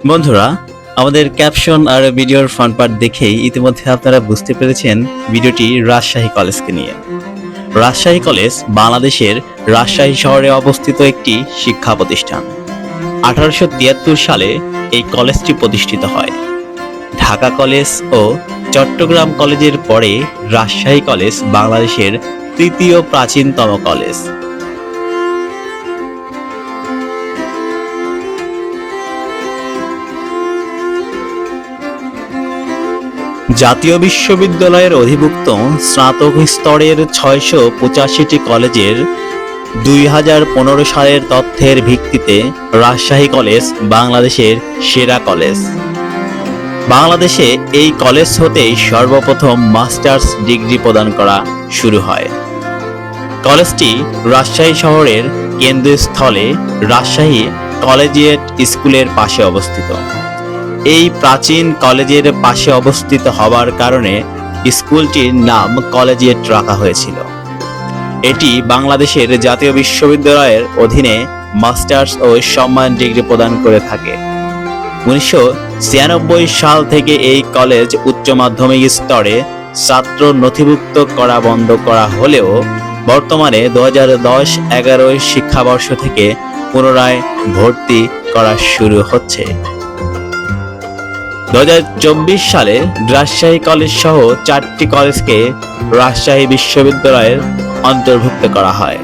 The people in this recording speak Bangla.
বন্ধুরা, আমাদের ক্যাপশন আর ভিডিওর ফ্রন্ট পার্ট দেখেই ইতিমধ্যে আপনারা বুঝতে পেরেছেন ভিডিওটি রাজশাহী কলেজকে নিয়ে। রাজশাহী কলেজ বাংলাদেশের রাজশাহী শহরে অবস্থিত একটি শিক্ষা প্রতিষ্ঠান। 1873 সালে এই কলেজটি প্রতিষ্ঠিত হয়। ঢাকা কলেজ ও চট্টগ্রাম কলেজের পরে রাজশাহী কলেজ বাংলাদেশের তৃতীয় প্রাচীনতম কলেজ। জাতীয় বিশ্ববিদ্যালয়ের অধিভুক্ত স্নাতক স্তরের 685টি কলেজের 2015 সালের তথ্যের ভিত্তিতে রাজশাহী কলেজ বাংলাদেশের সেরা কলেজ। বাংলাদেশে এই কলেজ হতেই সর্বপ্রথম মাস্টার্স ডিগ্রি প্রদান করা শুরু হয়। কলেজটি রাজশাহী শহরের কেন্দ্রস্থলে রাজশাহী কলেজিয়েট স্কুলের পাশে অবস্থিত। এই প্রাচীন কলেজের পাশে অবস্থিত হওয়ার কারণে স্কুলটির নাম কলেজিয়েট রাখা হয়েছিল। এটি বাংলাদেশের জাতীয় বিশ্ববিদ্যালয়ের অধীনে মাস্টার্স ও সম্মান ডিগ্রি প্রদান করে থাকে। 1996 সাল থেকে এই কলেজ উচ্চ মাধ্যমিক স্তরে ছাত্র নথিভুক্ত করা বন্ধ করা হলেও বর্তমানে 2010-11 শিক্ষাবর্ষ থেকে পুনরায় ভর্তি করা শুরু হচ্ছে। 2024 সালে রাজশাহী কলেজ সহ 4টি কলেজকে রাজশাহী বিশ্ববিদ্যালয়ের অন্তর্ভুক্ত করা হয়।